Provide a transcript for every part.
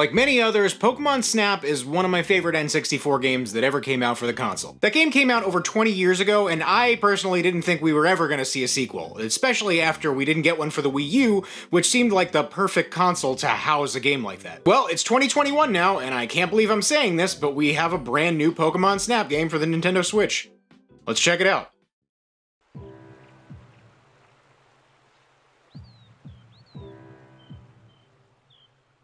Like many others, Pokemon Snap is one of my favorite N64 games that ever came out for the console. That game came out over 20 years ago, and I personally didn't think we were ever going to see a sequel, especially after we didn't get one for the Wii U, which seemed like the perfect console to house a game like that. Well, it's 2021 now, and I can't believe I'm saying this, but we have a brand new Pokemon Snap game for the Nintendo Switch. Let's check it out.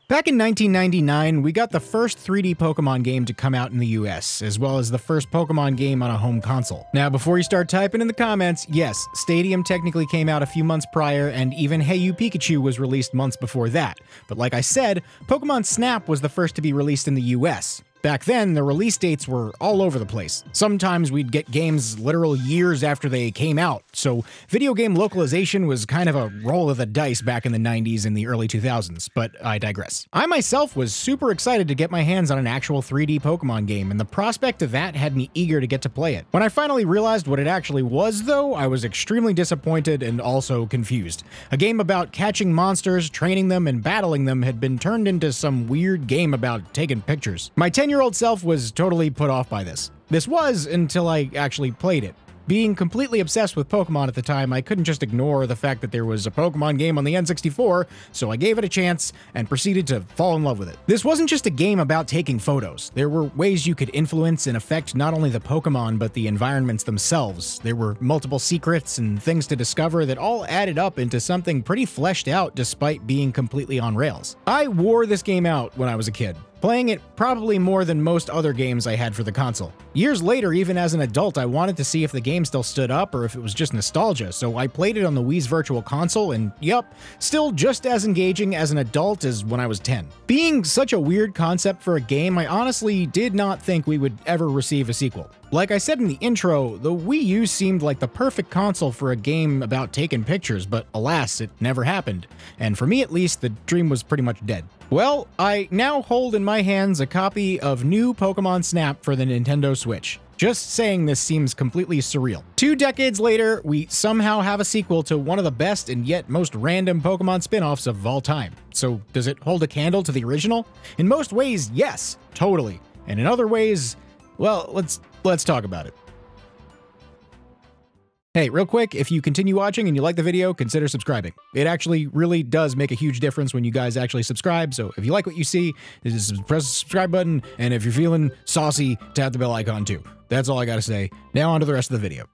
Back in 1999, we got the first 3D Pokemon game to come out in the US, as well as the first Pokemon game on a home console. Now, before you start typing in the comments, yes, Stadium technically came out a few months prior, and even Hey You Pikachu was released months before that. But like I said, Pokemon Snap was the first to be released in the US. Back then, the release dates were all over the place. Sometimes we'd get games literal years after they came out, so video game localization was kind of a roll of the dice back in the 90s and the early 2000s, but I digress. I myself was super excited to get my hands on an actual 3D Pokemon game, and the prospect of that had me eager to get to play it. When I finally realized what it actually was, though, I was extremely disappointed and also confused. A game about catching monsters, training them, and battling them had been turned into some weird game about taking pictures. My 10-year-old self was totally put off by this. This was until I actually played it. Being completely obsessed with Pokemon at the time, I couldn't just ignore the fact that there was a Pokemon game on the N64, so I gave it a chance and proceeded to fall in love with it. This wasn't just a game about taking photos. There were ways you could influence and affect not only the Pokemon, but the environments themselves. There were multiple secrets and things to discover that all added up into something pretty fleshed out despite being completely on rails. I wore this game out when I was a kid, playing it probably more than most other games I had for the console. Years later, even as an adult, I wanted to see if the game still stood up or if it was just nostalgia, so I played it on the Wii's Virtual Console, and yup, still just as engaging as an adult as when I was 10. Being such a weird concept for a game, I honestly did not think we would ever receive a sequel. Like I said in the intro, the Wii U seemed like the perfect console for a game about taking pictures, but alas, it never happened. And for me at least, the dream was pretty much dead. Well, I now hold in my hands a copy of new Pokemon Snap for the Nintendo Switch. Just saying this seems completely surreal. 2 decades later, we somehow have a sequel to one of the best and yet most random Pokemon spin-offs of all time. So does it hold a candle to the original? In most ways, yes, totally. And in other ways, well, let's talk about it. Hey, real quick, if you continue watching and you like the video, consider subscribing. It actually really does make a huge difference when you guys actually subscribe, so if you like what you see, just press the subscribe button, and if you're feeling saucy, tap the bell icon too. That's all I gotta say. Now on to the rest of the video.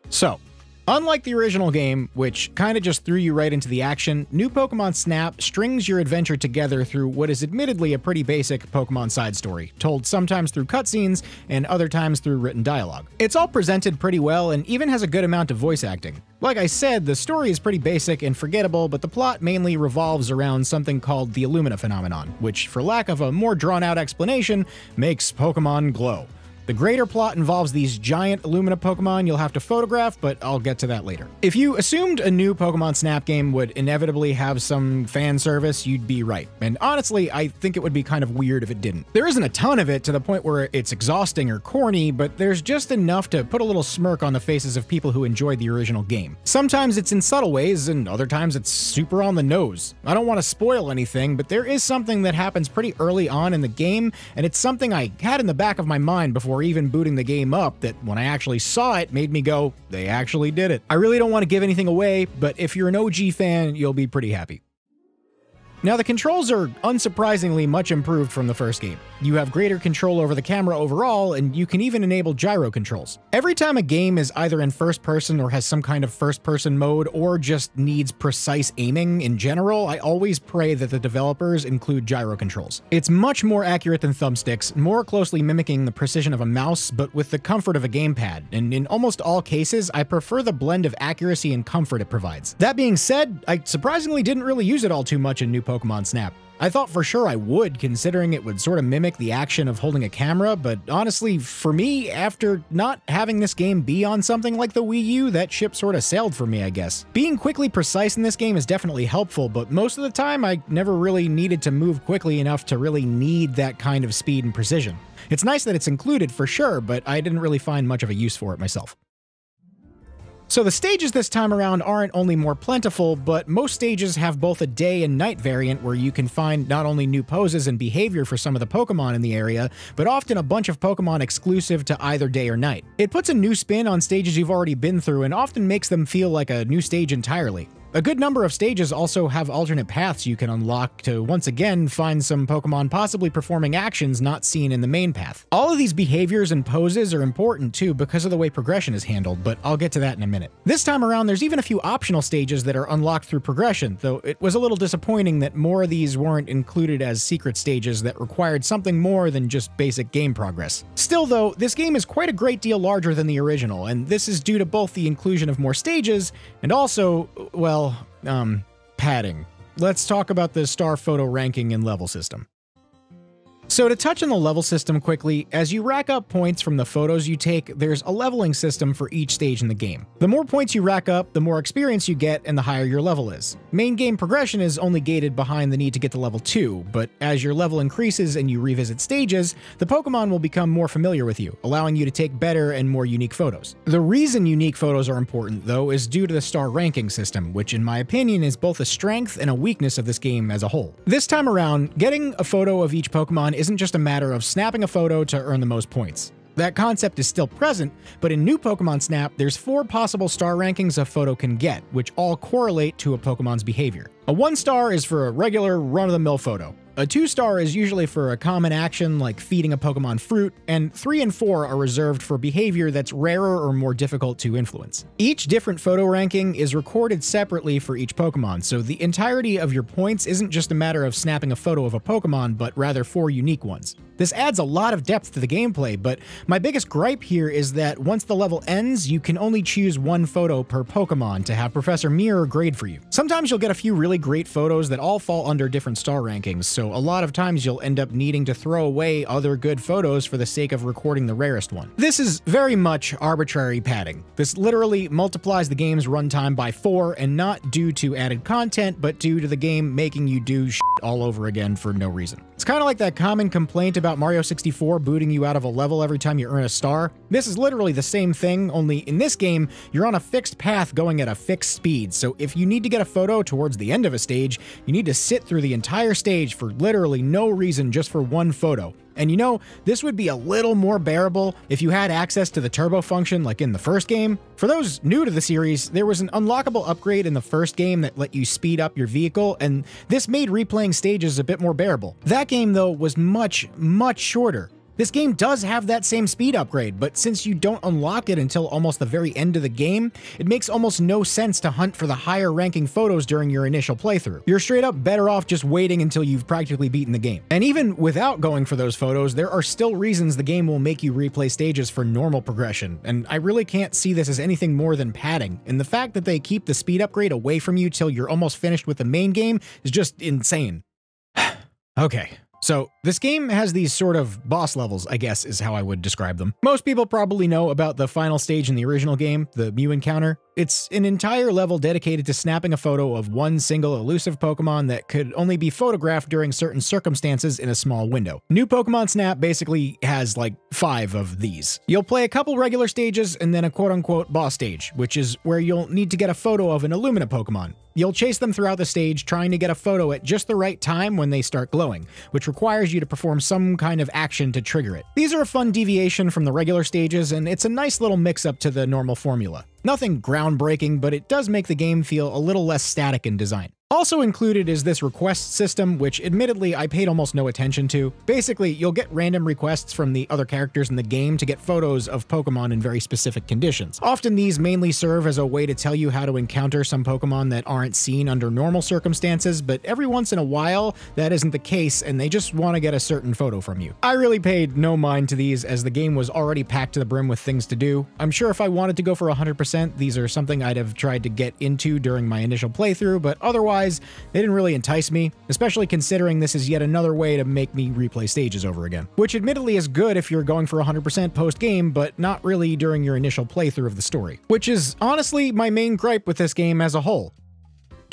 So, unlike the original game, which kinda just threw you right into the action, new Pokemon Snap strings your adventure together through what is admittedly a pretty basic Pokemon side story, told sometimes through cutscenes and other times through written dialogue. It's all presented pretty well and even has a good amount of voice acting. Like I said, the story is pretty basic and forgettable, but the plot mainly revolves around something called the Illumina phenomenon, which, for lack of a more drawn-out explanation, makes Pokemon glow. The greater plot involves these giant Illumina Pokemon you'll have to photograph, but I'll get to that later. If you assumed a new Pokemon Snap game would inevitably have some fan service, you'd be right. And honestly, I think it would be kind of weird if it didn't. There isn't a ton of it to the point where it's exhausting or corny, but there's just enough to put a little smirk on the faces of people who enjoyed the original game. Sometimes it's in subtle ways, and other times it's super on the nose. I don't want to spoil anything, but there is something that happens pretty early on in the game, and it's something I had in the back of my mind before even booting the game up that when I actually saw it made me go, they actually did it. I really don't want to give anything away, but if you're an OG fan, you'll be pretty happy. Now, the controls are unsurprisingly much improved from the first game. You have greater control over the camera overall, and you can even enable gyro controls. Every time a game is either in first person or has some kind of first person mode or just needs precise aiming in general, I always pray that the developers include gyro controls. It's much more accurate than thumbsticks, more closely mimicking the precision of a mouse, but with the comfort of a gamepad, and in almost all cases, I prefer the blend of accuracy and comfort it provides. That being said, I surprisingly didn't really use it all too much in new Pokemon Snap. I thought for sure I would, considering it would sort of mimic the action of holding a camera, but honestly, for me, after not having this game be on something like the Wii U, that ship sort of sailed for me, I guess. Being quickly precise in this game is definitely helpful, but most of the time I never really needed to move quickly enough to really need that kind of speed and precision. It's nice that it's included for sure, but I didn't really find much of a use for it myself. So the stages this time around aren't only more plentiful, but most stages have both a day and night variant where you can find not only new poses and behavior for some of the Pokemon in the area, but often a bunch of Pokemon exclusive to either day or night. It puts a new spin on stages you've already been through and often makes them feel like a new stage entirely. A good number of stages also have alternate paths you can unlock to once again find some Pokemon possibly performing actions not seen in the main path. All of these behaviors and poses are important too because of the way progression is handled, but I'll get to that in a minute. This time around, there's even a few optional stages that are unlocked through progression, though it was a little disappointing that more of these weren't included as secret stages that required something more than just basic game progress. Still though, this game is quite a great deal larger than the original, and this is due to both the inclusion of more stages and also, well, padding. Let's talk about the star photo ranking and level system. So to touch on the level system quickly, as you rack up points from the photos you take, there's a leveling system for each stage in the game. The more points you rack up, the more experience you get and the higher your level is. Main game progression is only gated behind the need to get to level 2, but as your level increases and you revisit stages, the Pokemon will become more familiar with you, allowing you to take better and more unique photos. The reason unique photos are important, though, is due to the star ranking system, which in my opinion is both a strength and a weakness of this game as a whole. This time around, getting a photo of each Pokemon isn't just a matter of snapping a photo to earn the most points. That concept is still present, but in new Pokemon Snap, there's 4 possible star rankings a photo can get, which all correlate to a Pokemon's behavior. A 1-star is for a regular run-of-the-mill photo. A 2-star is usually for a common action like feeding a Pokemon fruit, and 3 and 4 are reserved for behavior that's rarer or more difficult to influence. Each different photo ranking is recorded separately for each Pokemon, so the entirety of your points isn't just a matter of snapping a photo of a Pokemon, but rather 4 unique ones. This adds a lot of depth to the gameplay, but my biggest gripe here is that once the level ends, you can only choose 1 photo per Pokemon to have Professor Mirror grade for you. Sometimes you'll get a few really great photos that all fall under different star rankings, so a lot of times you'll end up needing to throw away other good photos for the sake of recording the rarest one. This is very much arbitrary padding. This literally multiplies the game's runtime by 4, and not due to added content, but due to the game making you do shit all over again for no reason. It's kind of like that common complaint about Mario 64 booting you out of a level every time you earn a star. This is literally the same thing, only in this game, you're on a fixed path going at a fixed speed, so if you need to get a photo towards the end of a stage, you need to sit through the entire stage for literally no reason just for 1 photo. And you know, this would be a little more bearable if you had access to the turbo function like in the first game. For those new to the series, there was an unlockable upgrade in the first game that let you speed up your vehicle, and this made replaying stages a bit more bearable. That game, though, was much, much shorter. This game does have that same speed upgrade, but since you don't unlock it until almost the very end of the game, it makes almost no sense to hunt for the higher ranking photos during your initial playthrough. You're straight up better off just waiting until you've practically beaten the game. And even without going for those photos, there are still reasons the game will make you replay stages for normal progression, and I really can't see this as anything more than padding, and the fact that they keep the speed upgrade away from you till you're almost finished with the main game is just insane. Okay. So, this game has these sort of boss levels, I guess is how I would describe them. Most people probably know about the final stage in the original game, the Mew encounter. It's an entire level dedicated to snapping a photo of 1 single elusive Pokemon that could only be photographed during certain circumstances in a small window. New Pokemon Snap basically has like 5 of these. You'll play a couple regular stages and then a quote-unquote boss stage, which is where you'll need to get a photo of an Illumina Pokemon. You'll chase them throughout the stage trying to get a photo at just the right time when they start glowing, which requires you to perform some kind of action to trigger it. These are a fun deviation from the regular stages, and it's a nice little mix-up to the normal formula. Nothing groundbreaking, but it does make the game feel a little less static in design. Also included is this request system, which admittedly I paid almost no attention to. Basically, you'll get random requests from the other characters in the game to get photos of Pokemon in very specific conditions. Often these mainly serve as a way to tell you how to encounter some Pokemon that aren't seen under normal circumstances, but every once in a while, that isn't the case and they just want to get a certain photo from you. I really paid no mind to these as the game was already packed to the brim with things to do. I'm sure if I wanted to go for 100%, these are something I'd have tried to get into during my initial playthrough, but otherwise, they didn't really entice me, especially considering this is yet another way to make me replay stages over again. Which admittedly is good if you're going for 100% post-game, but not really during your initial playthrough of the story. Which is honestly my main gripe with this game as a whole.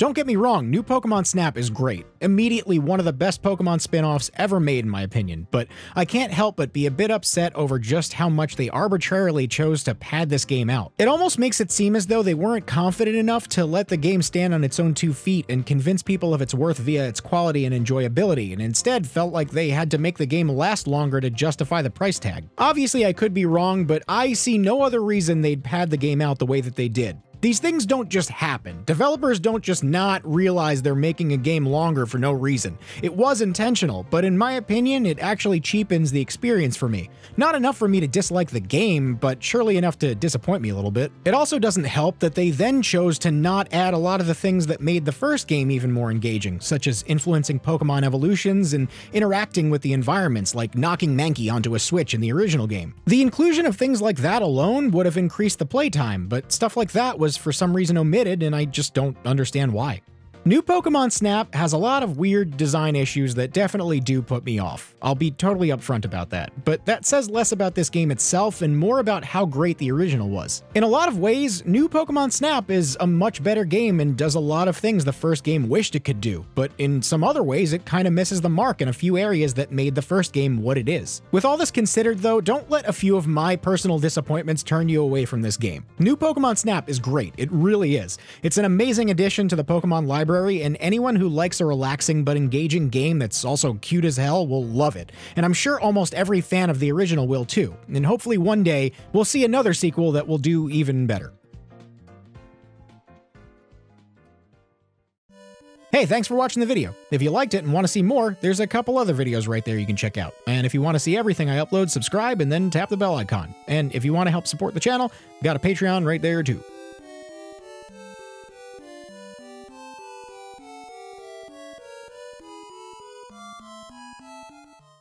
Don't get me wrong, new Pokemon Snap is great. Immediately one of the best Pokemon spin-offs ever made in my opinion, but I can't help but be a bit upset over just how much they arbitrarily chose to pad this game out. It almost makes it seem as though they weren't confident enough to let the game stand on its own 2 feet and convince people of its worth via its quality and enjoyability, and instead felt like they had to make the game last longer to justify the price tag. Obviously I could be wrong, but I see no other reason they'd pad the game out the way that they did. These things don't just happen. Developers don't just not realize they're making a game longer for no reason. It was intentional, but in my opinion, it actually cheapens the experience for me. Not enough for me to dislike the game, but surely enough to disappoint me a little bit. It also doesn't help that they then chose to not add a lot of the things that made the first game even more engaging, such as influencing Pokemon evolutions and interacting with the environments, like knocking Mankey onto a switch in the original game. The inclusion of things like that alone would have increased the playtime, but stuff like that was for some reason omitted, and I just don't understand why. New Pokemon Snap has a lot of weird design issues that definitely do put me off. I'll be totally upfront about that, but that says less about this game itself and more about how great the original was. In a lot of ways, New Pokemon Snap is a much better game and does a lot of things the first game wished it could do, but in some other ways it kinda misses the mark in a few areas that made the first game what it is. With all this considered though, don't let a few of my personal disappointments turn you away from this game. New Pokemon Snap is great, it really is. It's an amazing addition to the Pokemon library, and anyone who likes a relaxing but engaging game that's also cute as hell will love it. And I'm sure almost every fan of the original will too, and hopefully one day we'll see another sequel that will do even better. Hey, thanks for watching the video. If you liked it and want to see more, there's a couple other videos right there you can check out. And if you want to see everything I upload, subscribe and then tap the bell icon. And if you want to help support the channel, got a Patreon right there too.